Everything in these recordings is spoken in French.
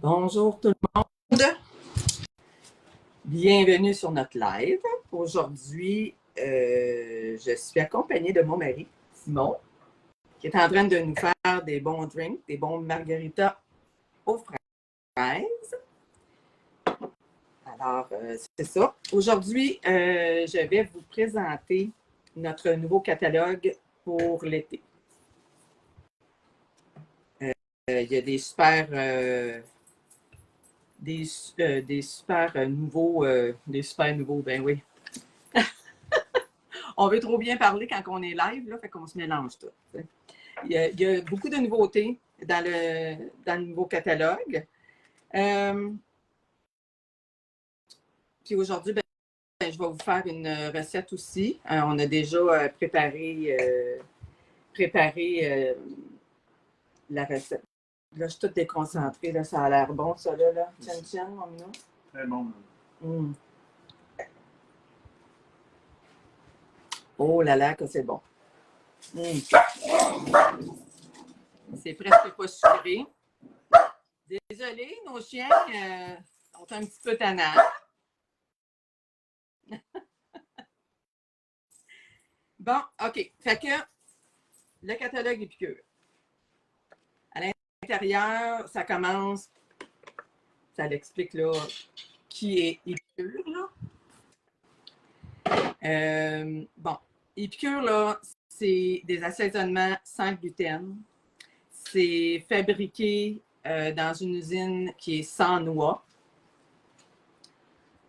Bonjour tout le monde, bienvenue sur notre live. Aujourd'hui, je suis accompagnée de mon mari, Simon, qui est en train de nous faire des bons drinks, des bons margaritas aux fraises. Alors, c'est ça. Aujourd'hui, je vais vous présenter notre nouveau catalogue pour l'été. Il y a des super... des super nouveaux, ben oui. On veut trop bien parler quand on est live, là, fait qu'on se mélange tout. Il y a beaucoup de nouveautés dans le nouveau catalogue. Puis aujourd'hui, je vais vous faire une recette aussi. On a déjà préparé la recette. Là, je suis toute déconcentrée. Là, ça a l'air bon, ça, là. Tiens, mon minou. Très bon. Oh là là, que c'est bon. C'est presque pas sucré. Désolée, nos chiens sont un petit peu tannants. Bon, OK. Fait que le catalogue Épicure. À l'intérieur, ça commence, ça l'explique là, qui est Épicure, là. Bon, Épicure, là, c'est des assaisonnements sans gluten. C'est fabriqué dans une usine qui est sans noix.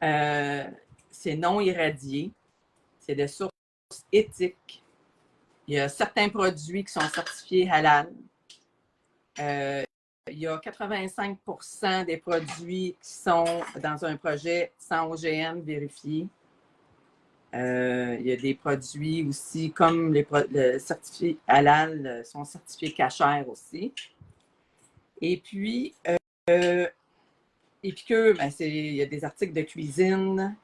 C'est non irradié. C'est de source éthique. Il y a certains produits qui sont certifiés halal. Il y a 85% des produits qui sont dans un projet sans OGM vérifié. Il y a des produits aussi, comme le certifié halal, sont certifiés cachers aussi. Et puis, Épicure, ben il y a des articles de cuisine.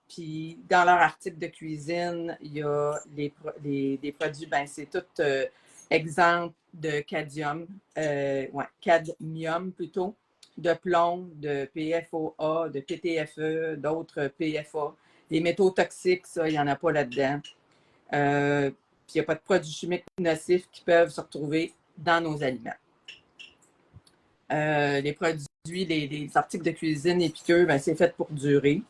Puis, dans leur article de cuisine, il y a des produits, ben c'est tout exemple de cadmium, cadmium plutôt, de plomb, de PFOA, de PTFE, d'autres PFA. Les métaux toxiques, ça, il n'y en a pas là-dedans. Puis, il n'y a pas de produits chimiques nocifs qui peuvent se retrouver dans nos aliments. Les produits, les articles de cuisine Épicure, ben, c'est fait pour durer.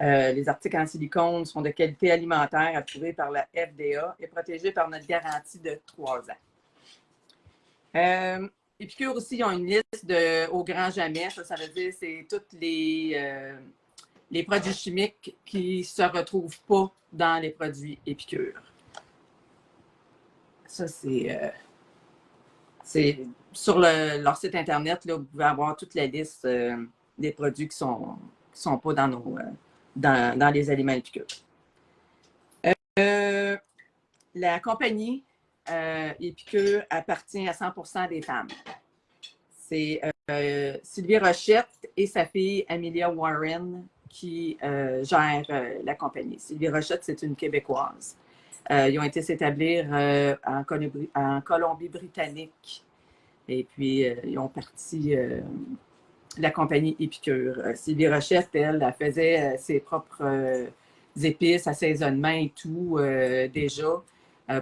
Les articles en silicone sont de qualité alimentaire approuvés par la FDA et protégés par notre garantie de 3 ans. Épicure aussi, ils ont une liste au grand jamais. Ça veut dire que c'est tous les produits chimiques qui ne se retrouvent pas dans les produits Épicure. Ça, c'est sur leur site Internet, là, vous pouvez avoir toute la liste des produits qui sont pas dans les aliments Épicure. La compagnie Épicure appartient à 100% des femmes. C'est Sylvie Rochette et sa fille Amelia Warren qui gèrent la compagnie. Sylvie Rochette, c'est une Québécoise. Ils ont été s'établir en Colombie-Britannique. Et puis, ils ont parti la compagnie Épicure. Sylvie Rochette, elle faisait ses propres épices, assaisonnements et tout déjà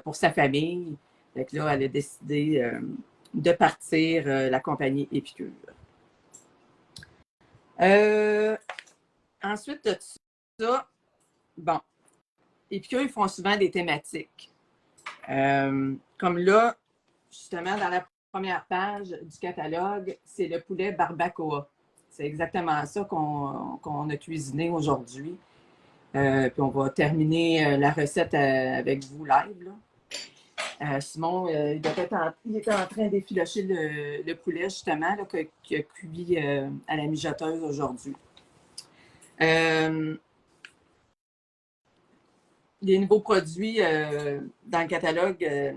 pour sa famille. Donc là, elle a décidé de partir la compagnie Épicure. Ensuite de ça, bon, Épicure, ils font souvent des thématiques. Comme là, justement, dans la première page du catalogue, c'est le poulet barbacoa. C'est exactement ça qu'on a cuisiné aujourd'hui. Puis on va terminer la recette avec vous live. Là. Simon, il était en train d'effilocher le poulet, justement, qui a cuit à la mijoteuse aujourd'hui. Les nouveaux produits dans le catalogue,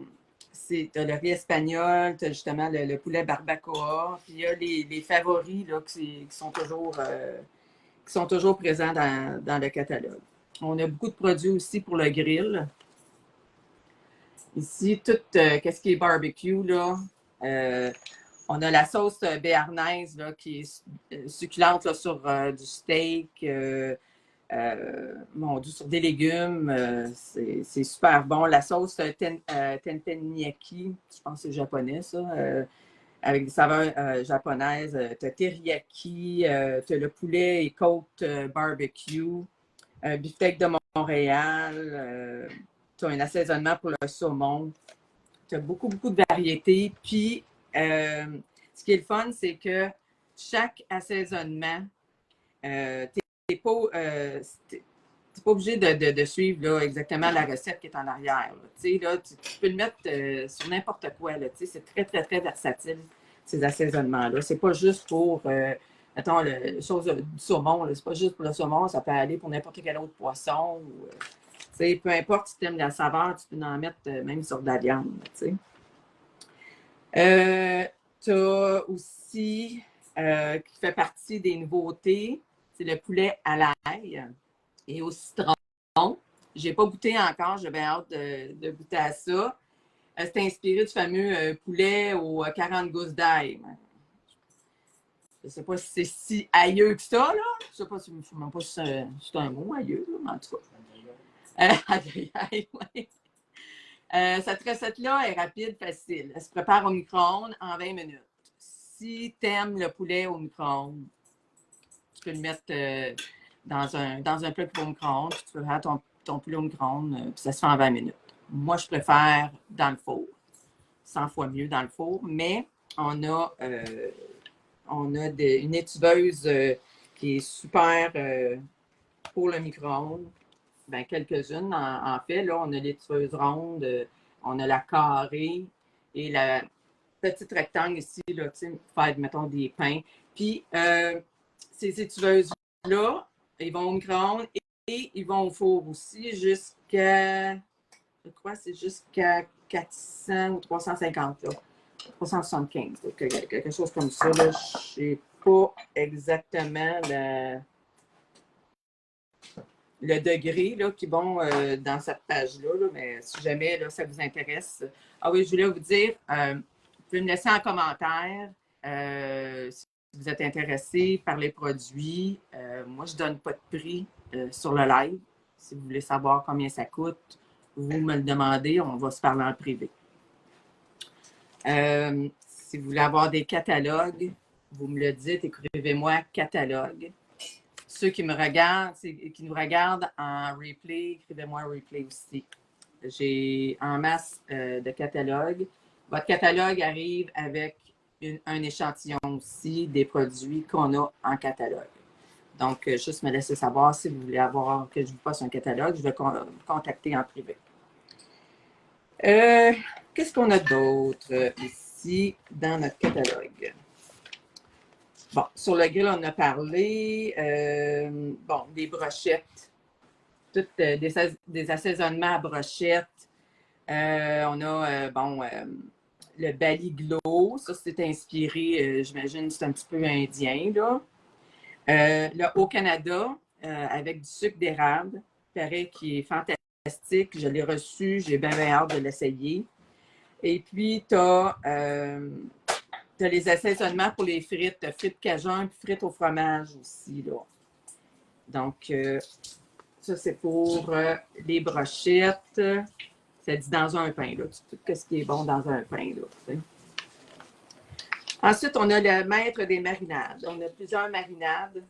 c'est le riz espagnol, justement le poulet barbacoa, puis il y a les favoris là, qui sont toujours présents dans le catalogue. On a beaucoup de produits aussi pour le grill. Ici, tout ce qui est barbecue, là, On a la sauce béarnaise là, qui est succulente là, sur du steak, mon Dieu, sur des légumes. C'est super bon. La sauce teppanyaki, je pense que c'est japonais, ça, avec des saveurs japonaises. Tu as teriyaki, tu as le poulet et côte barbecue, beefsteak de Montréal, tu as un assaisonnement pour le saumon. Tu as beaucoup, beaucoup de variétés. Puis, ce qui est le fun, c'est que chaque assaisonnement, tu n'es pas obligé de suivre là, exactement la recette qui est en arrière. Là, tu peux le mettre sur n'importe quoi. C'est très, très, très versatile, ces assaisonnements-là. C'est pas juste pour, mettons, chose du saumon. C'est pas juste pour le saumon, ça peut aller pour n'importe quel autre poisson. Peu importe si tu aimes la saveur, tu peux en mettre même sur de la viande. Tu as aussi, qui fait partie des nouveautés, c'est le poulet à l'ail et au citron. Je n'ai pas goûté encore, j'ai bien hâte de goûter à ça. C'est inspiré du fameux poulet aux 40 gousses d'ail. Je ne sais pas si c'est si ailleux que ça, là. Je ne sais pas si c'est un mot ailleux, là, mais en tout cas. Oui. Cette recette-là est rapide, facile. Elle se prépare au micro-ondes en 20 minutes. Si tu aimes le poulet au micro-ondes, tu peux le mettre dans un plat au micro-ondes, puis tu peux faire ton poulet au micro-ondes, puis ça se fait en 20 minutes. Moi, je préfère dans le four. 100 fois mieux dans le four, mais on a une étuveuse qui est super pour le micro-ondes. Ben, quelques-unes, en fait. Là, on a l'étuveuse ronde, on a la carrée et la petite rectangle ici, là, pour faire, mettons, des pains. Puis, ces étuveuses-là, ils vont au micro-ondes et ils vont au four aussi jusqu'à, je crois, c'est jusqu'à 400 ou 350, là. 375, donc quelque chose comme ça. Je ne sais pas exactement le degré là, qui vont dans cette page-là, là, mais si jamais là, ça vous intéresse. Ah oui, je voulais vous dire, vous pouvez me laisser en commentaire si vous êtes intéressé par les produits. Moi, je ne donne pas de prix sur le live. Si vous voulez savoir combien ça coûte, vous me le demandez, on va se parler en privé. Si vous voulez avoir des catalogues, vous me le dites, écrivez-moi catalogue. Ceux qui me regardent, qui nous regardent en replay, écrivez-moi un replay aussi. J'ai en masse de catalogues. Votre catalogue arrive avec un échantillon aussi des produits qu'on a en catalogue. Donc, juste me laisser savoir si vous voulez avoir que je vous fasse un catalogue. Je vais vous contacter en privé. Qu'est-ce qu'on a d'autre ici dans notre catalogue? Bon, sur le grill, on a parlé. Bon, des brochettes. Toutes des assaisonnements à brochettes. On a, le baliglo. Ça, c'est inspiré, j'imagine, c'est un petit peu indien, là. Le Haut-Canada, avec du sucre d'érable. Pareil, qui est fantastique. Je l'ai reçu. J'ai bien hâte de l'essayer. Et puis, tu as les assaisonnements pour les frites. Frites cajun puis frites au fromage aussi, là. Donc, ça, c'est pour les brochettes. Ça dit dans un pain, là. Tout ce qui est bon dans un pain, là. T'sais. Ensuite, on a le maître des marinades. On a plusieurs marinades.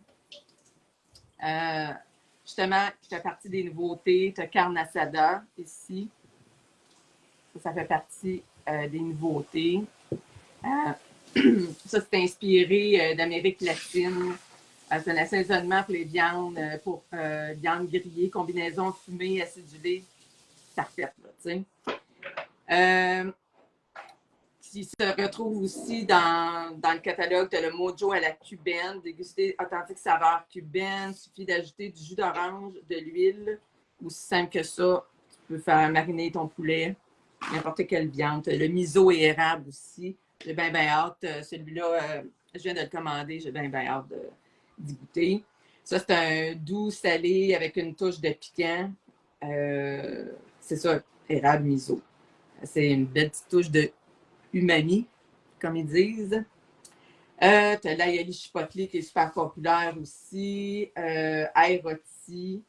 Justement, qui fait partie des nouveautés. Tu as carne asada ici. Ça fait partie des nouveautés. Ça, c'est inspiré d'Amérique latine. C'est un assaisonnement pour les viandes, pour viande grillée, combinaison fumée, acidulée. Parfaite, là, tu sais. Qui se retrouve aussi dans le catalogue, tu as le mojo à la cubaine, déguster authentique saveur cubaine. Il suffit d'ajouter du jus d'orange, de l'huile. Aussi simple que ça, tu peux faire mariner ton poulet, n'importe quelle viande. Le miso et érable aussi. J'ai bien hâte. Celui-là, je viens de le commander. J'ai bien hâte d'y goûter. Ça, c'est un doux salé avec une touche de piquant. C'est ça, érable miso. C'est une belle petite touche de umami. comme ils disent. Tu as l'Ayali Chipotle qui est super populaire aussi. Air rôti.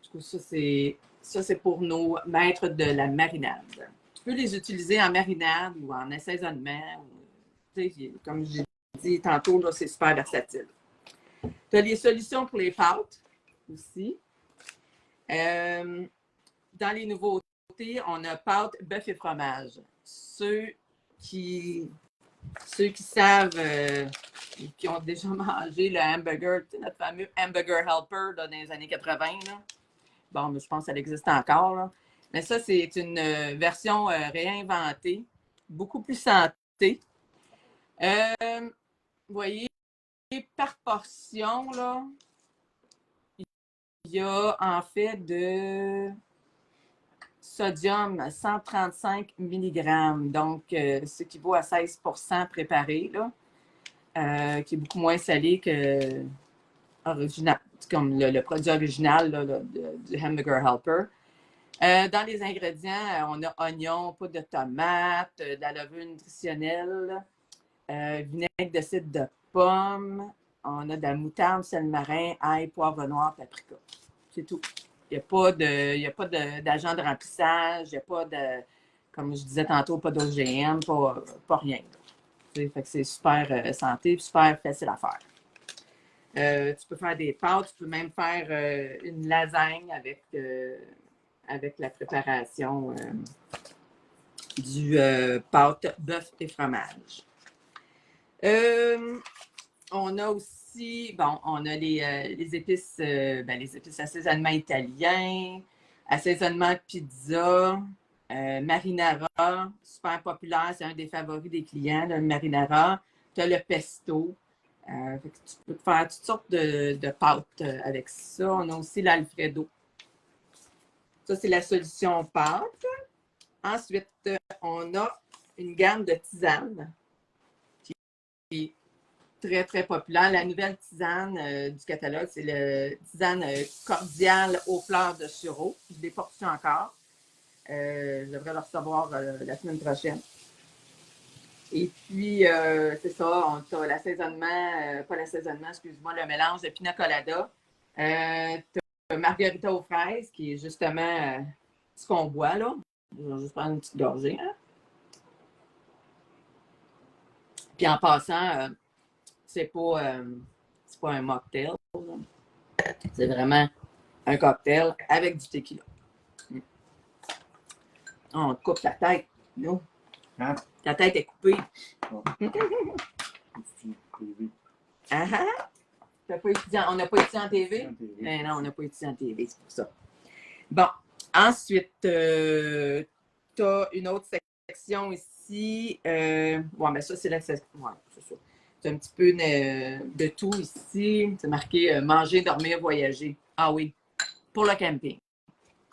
Du coup, ça, c'est pour nos maîtres de la marinade. Tu peux les utiliser en marinade ou en assaisonnement. Comme j'ai dit tantôt, là, c'est super versatile. Tu as les solutions pour les pâtes aussi. Dans les nouveautés, on a pâtes, bœuf et fromage. Ceux qui savent, qui ont déjà mangé le hamburger, notre fameux hamburger helper là, dans les années 80, là. Bon, mais je pense qu'elle existe encore. Là. Mais ça, c'est une version réinventée, beaucoup plus santé. Vous voyez, par portion, là, il y a en fait de sodium 135 mg, donc ce qui vaut à 16% préparé, là, qui est beaucoup moins salé que original, comme le produit original là, du Hamburger Helper. Dans les ingrédients, on a oignons, poudre de tomate, de la levure nutritionnelle, vinaigre de cidre de pomme, on a de la moutarde, sel marin, ail, poivre noir, paprika. C'est tout. Il n'y a pas d'agent de remplissage, il n'y a pas de, comme je disais tantôt, pas d'OGM, pas rien. Fait que c'est super santé, super facile à faire. Tu peux faire des pâtes, tu peux même faire une lasagne avec la préparation du pâte, bœuf et fromage. On a aussi, bon, on a les épices, les épices assaisonnement italien, assaisonnement pizza, marinara, super populaire, c'est un des favoris des clients, le marinara. Tu as le pesto. Tu peux faire toutes sortes de pâtes avec ça. On a aussi l'Alfredo. Ça, c'est la solution pâte. Ensuite, on a une gamme de tisanes qui est très, très populaire. La nouvelle tisane du catalogue, c'est le tisane cordial aux fleurs de sureau. Je ne l'ai pas reçu encore. Je devrais le recevoir la semaine prochaine. Et puis, c'est ça, on a l'assaisonnement, pas l'assaisonnement, excuse-moi, le mélange de pina colada. Tu as margarita aux fraises, qui est justement ce qu'on boit, là. Je vais juste prendre une petite gorgée. Hein? Puis en passant, c'est pas un mocktail. C'est vraiment un cocktail avec du tequila. On te coupe la tête. Non. Hein? Ta tête est coupée. Oh. Ah ah! On n'a pas étudié en TV? Eh non, on n'a pas étudié en TV, c'est pour ça. Bon, ensuite, tu as une autre section ici. Bon, mais ça, c'est la section. Ouais, c'est ça. C'est un petit peu de tout ici. C'est marqué manger, dormir, voyager. Ah oui, pour le camping.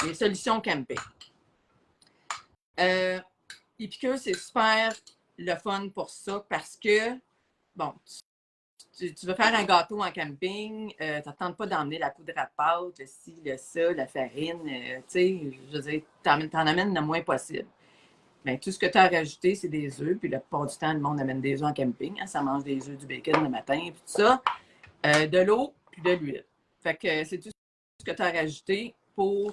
Les solutions camping. Epicure, c'est super le fun pour ça parce que, bon, tu veux faire un gâteau en camping, tu n'attends pas d'emmener la poudre à pâte, le ci, le ça, la farine, tu sais, je veux dire, t'en amènes le moins possible. Bien, tout ce que tu as rajouté, c'est des œufs, puis la plupart du temps, le monde amène des œufs en camping, hein, ça mange des œufs, du bacon le matin, puis tout ça, de l'eau, puis de l'huile. Fait que c'est tout ce que tu as rajouté pour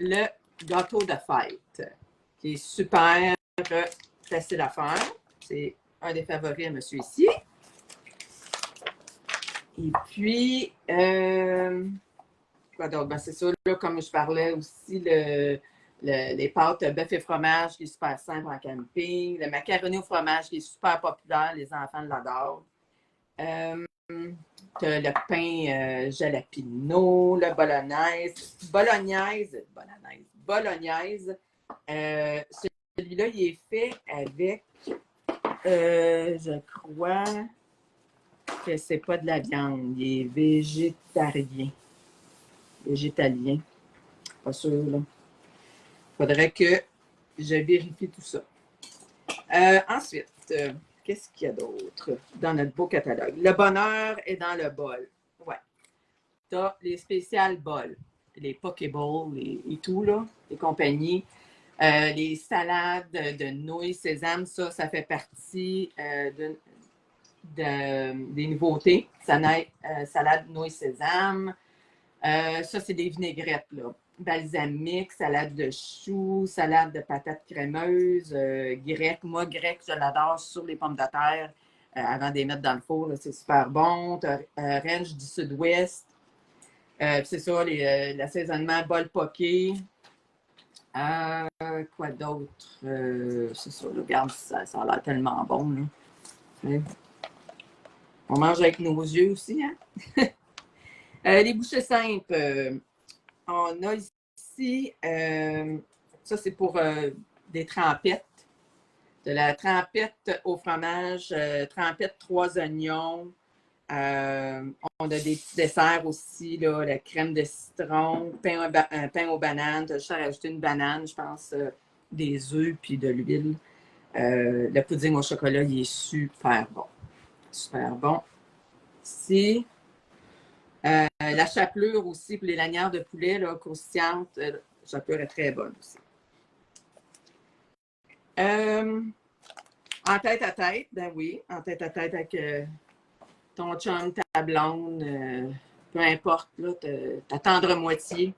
le gâteau de fête, qui est super facile à faire. C'est un des favoris à monsieur ici. Et puis, quoi d'autre? Ben, c'est ça, là, comme je parlais aussi, les pâtes bœuf et fromage qui est super simple en camping, le macaroni au fromage qui est super populaire, les enfants l'adorent. Le pain jalapeno, le bolognaise. Celui-là, il est fait avec, je crois que c'est pas de la viande, il est végétalien. Pas sûr, là. Faudrait que je vérifie tout ça. Ensuite, qu'est-ce qu'il y a d'autre dans notre beau catalogue? Le bonheur est dans le bol. Ouais. Tu as les spéciales bols, les Pokéballs et tout, là, les compagnies. Les salades de nouilles, sésame, ça fait partie des nouveautés. Salade nouilles, sésame. Ça, c'est des vinaigrettes, là. Balsamique, salade de choux, salade de patates crémeuses, grec. Moi, grec, je l'adore sur les pommes de terre avant de les mettre dans le four. C'est super bon. Ranch du Sud-Ouest. C'est ça, l'assaisonnement bol poké. Quoi d'autre? C'est ça, là, regarde, ça a l'air tellement bon. Là. On mange avec nos yeux aussi, hein? Les bouchées simples. On a ici, ça c'est pour des trempettes. De la trempette au fromage, trempette 3 oignons. On a des petits desserts aussi, là, la crème de citron, pain aux bananes. Tu as juste à rajouter une banane, je pense, des œufs puis de l'huile. Le pudding au chocolat, il est super bon. Super bon. Ici, la chapelure aussi pour les lanières de poulet là, croustillantes. La chapelure est très bonne aussi. En tête à tête, ben oui, en tête à tête avec ton chum, ta blonde, peu importe, là, ta tendre moitié.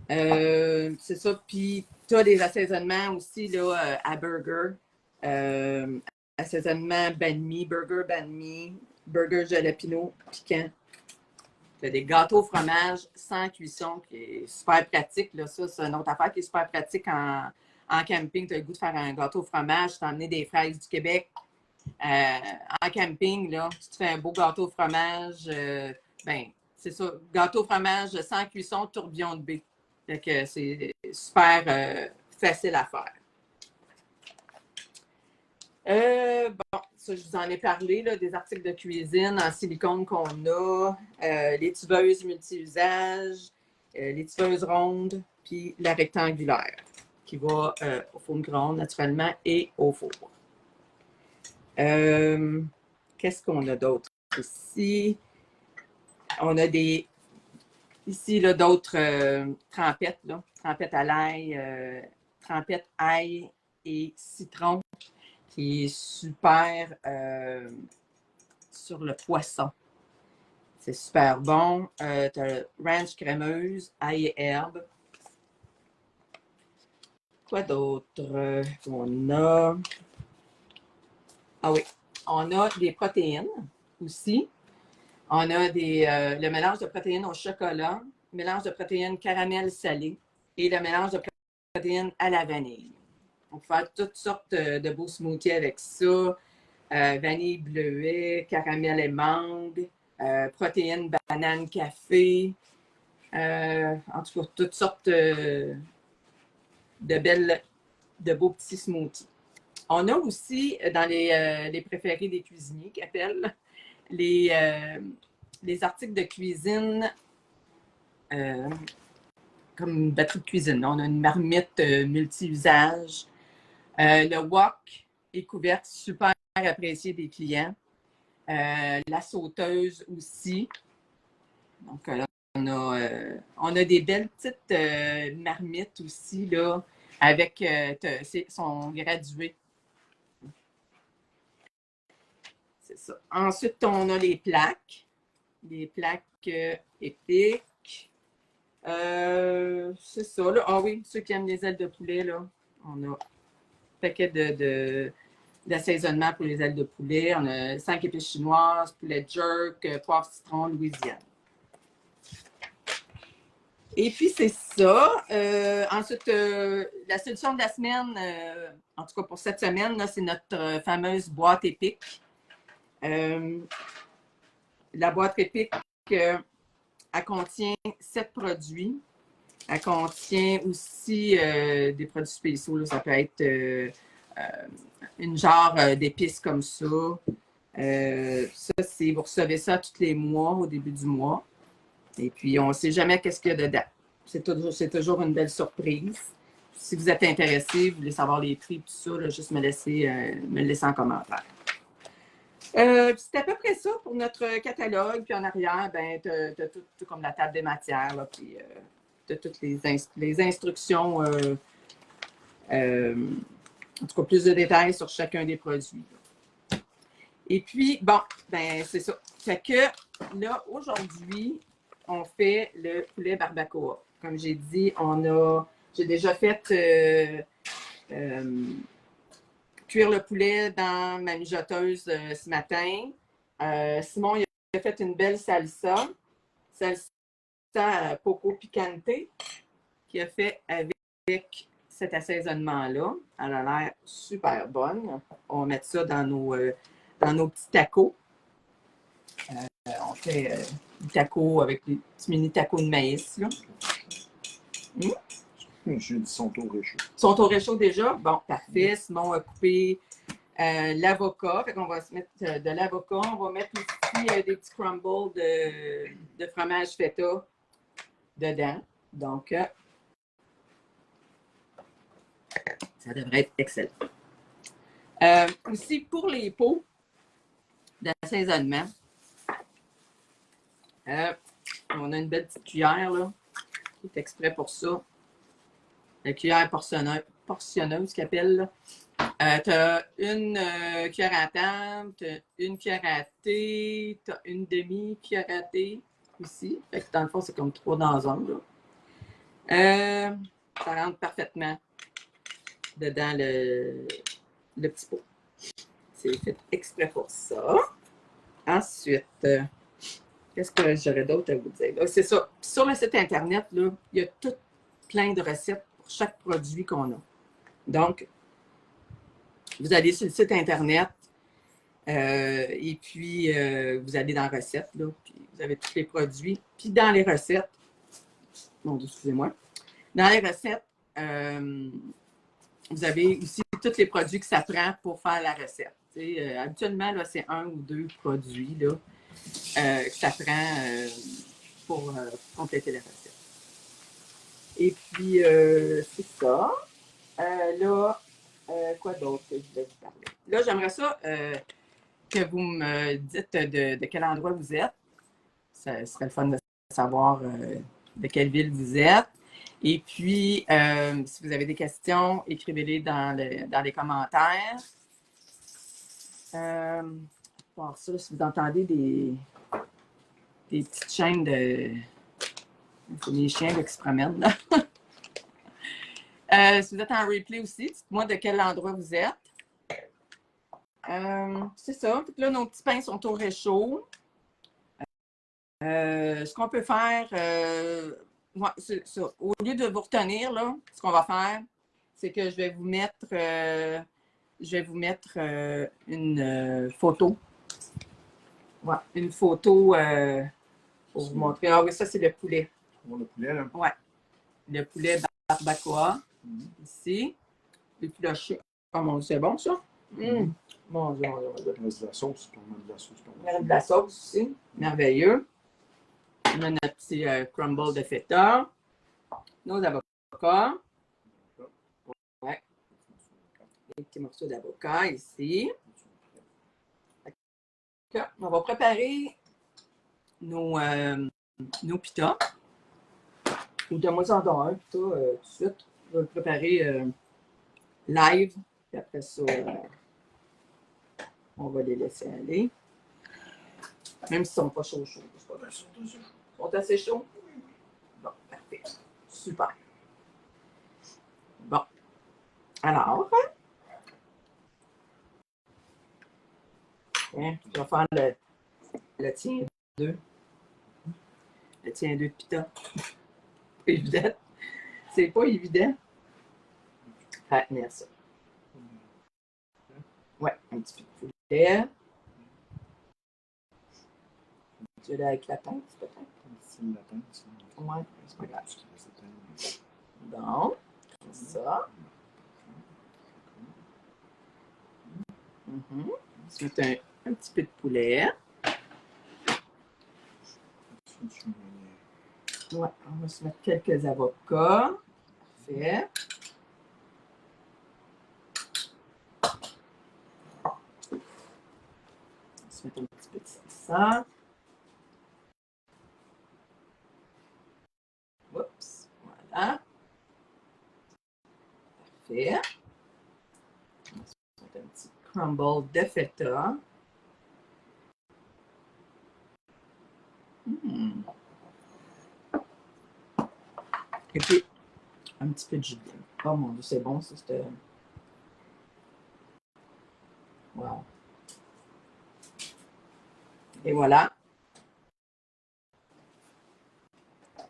C'est ça. Puis, tu as des assaisonnements aussi là, à burger. Assaisonnement banh mi, burger jalapeno piquant. Tu as des gâteaux au fromage sans cuisson qui est super pratique. Là. Ça, c'est une autre affaire qui est super pratique en camping. Tu as le goût de faire un gâteau au fromage, tu as emmené des fraises du Québec. En camping, là, si tu fais un beau gâteau au fromage, ben, c'est ça, gâteau au fromage sans cuisson, tourbillon de baie. Fait que c'est super facile à faire. Bon, ça, je vous en ai parlé, là, des articles de cuisine en silicone qu'on a, les tubeuses multi-usages, les tubeuses rondes, puis la rectangulaire qui va au four micro-ondes naturellement et au four. Qu'est-ce qu'on a d'autre ici? On a ici d'autres trempettes, là. Trempettes à l'ail, trempettes ail et citron, qui est super sur le poisson. C'est super bon. Tu as ranch crémeuse, ail et herbe. Quoi d'autre qu'on a? Ah oui, on a des protéines aussi. On a le mélange de protéines au chocolat, mélange de protéines caramel salé et le mélange de protéines à la vanille. On peut faire toutes sortes de beaux smoothies avec ça. Vanille bleuet, caramel et mangue, protéines, banane, café. En tout cas, toutes sortes de beaux petits smoothies. On a aussi dans les préférés des cuisiniers qui appellent les articles de cuisine comme une batterie de cuisine. On a une marmite multi-usage. Le wok est couverte, super apprécié des clients. La sauteuse aussi. Donc, on a des belles petites marmites aussi, là, avec son gradué. C'est ça. Ensuite, on a les plaques. Les plaques épiques. C'est ça, là. Ah oui, ceux qui aiment les ailes de poulet, là, on a un paquet d'assaisonnement pour les ailes de poulet. On a 5 épices chinoises, poulet jerk, poivre citron, Louisiane. Et puis, c'est ça. Ensuite, la solution de la semaine, en tout cas pour cette semaine, c'est notre fameuse boîte épique. La boîte épique, elle contient 7 produits. Elle contient aussi des produits spéciaux. Là. Ça peut être une genre d'épices comme ça. Ça, vous recevez ça tous les mois, au début du mois. Et puis, on ne sait jamais qu'est-ce qu'il y a dedans. C'est toujours une belle surprise. Si vous êtes intéressé, vous voulez savoir les prix, tout ça, là, juste me le laisser en commentaire. C'est à peu près ça pour notre catalogue. Puis en arrière, ben, tu as tout comme la table des matières. Là, puis toutes les instructions, en tout cas, plus de détails sur chacun des produits. Et puis, bon, ben c'est ça. Fait que là, aujourd'hui, on fait le poulet barbacoa. Comme j'ai dit, j'ai déjà fait cuire le poulet dans ma mijoteuse ce matin. Simon, il a fait une belle salsa poco picante, qu'il a fait avec cet assaisonnement-là. Elle a l'air super bonne. On va mettre ça dans nos petits tacos. On fait des tacos avec des petits mini tacos de maïs. Là. J'ai dit sont au réchaud. Sont au réchaud déjà? Bon, parfait. Simon a coupé l'avocat. Fait qu'on va se mettre de l'avocat. On va mettre aussi des petits crumbles de fromage feta dedans. Donc, ça devrait être excellent. Aussi, pour les pots d'assaisonnement, on a une belle petite cuillère là, qui est exprès pour ça. La cuillère portionneuse qu'elle appelle. Tu as une cuillère à table, tu as une cuillère à thé, tu as une demi-cuillère à thé ici. Fait que dans le fond, c'est comme 3 dans un. Là. Ça rentre parfaitement dedans le petit pot. C'est fait exprès pour ça. Ensuite, qu'est-ce que j'aurais d'autre à vous dire? C'est ça. Sur le site Internet, là, il y a tout plein de recettes pour chaque produit qu'on a. Donc, vous allez sur le site Internet et puis vous allez dans recettes, là, puis vous avez tous les produits. Puis dans les recettes, excusez-moi, dans les recettes, vous avez aussi tous les produits que ça prend pour faire la recette. Habituellement, là, c'est 1 ou 2 produits là, que ça prend pour compléter la recette. Et puis, c'est ça. Là, quoi d'autre que je voulais vous parler? Là, j'aimerais ça que vous me dites de quel endroit vous êtes. Ça serait le fun de savoir de quelle ville vous êtes. Et puis, si vous avez des questions, écrivez-les dans les commentaires. Pour ça, si vous entendez des petites chaînes de... C'est les chiens là, qui se promènent. Là. Si vous êtes en replay aussi, dites-moi de quel endroit vous êtes. C'est ça. Là, nos petits pains sont au réchaud. Ce qu'on peut faire, c'est ça. Au lieu de vous retenir, là, ce qu'on va faire, c'est que je vais vous mettre une photo. Ouais, une photo pour vous montrer. Ah oui, ça, c'est le poulet. Le poulet, là? Oui. Le poulet barbacoa, ici. Et puis là, c'est bon, ça? Mon Dieu, mon Dieu, mon Dieu. Il reste de la sauce. On met de la sauce. Il reste de la sauce aussi. Merveilleux. On a notre petit crumble de feta. Nos avocats. Ouais. Des petits morceaux d'avocat ici. On va préparer nos pitas. Ou de moi en donne un pita tout de suite. Je vais le préparer live. Puis après ça, on va les laisser aller. Même s'ils ne sont pas chauds. Ils sont assez chauds. Bon, parfait. Super. Bon. Alors, je vais faire le tien 2. Le tien 2 de pita. Pas évident. C'est pas évident. Retenir ça. Ouais, un petit peu de poulet. Tu veux aller avec la pince, peut-être? C'est la pince. Ouais, c'est pas grave. Bon, ça. On va se mettre un petit peu de poulet. Ouais, on va se mettre quelques avocats. Parfait. On va se mettre un petit peu de salsa. Oups, Parfait. Un petit crumble de feta. Et puis, un petit peu de jus de vigne. Oh mon Dieu, c'est bon, ça, c'était... Wow. Et voilà.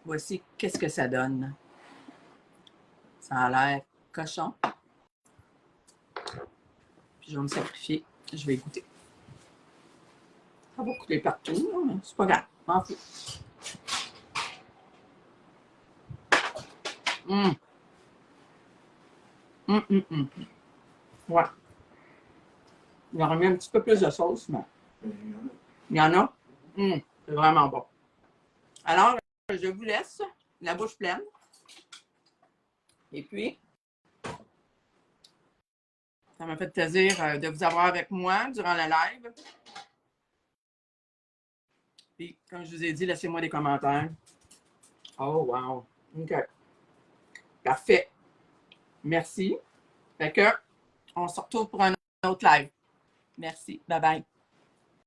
Voici qu'est-ce que ça donne. Ça a l'air cochon. Puis je vais me sacrifier. Je vais goûter. Ça va couler partout, mais c'est pas grave. M'en fous. Ouais. Il aurait mis un petit peu plus de sauce, mais il y en a. C'est vraiment bon. Alors, je vous laisse la bouche pleine. Et puis, ça m'a fait plaisir de vous avoir avec moi durant la live. Puis, comme je vous ai dit, laissez-moi des commentaires. Oh, wow. OK. Parfait. Merci. Fait que, on se retrouve pour un autre live. Merci. Bye bye.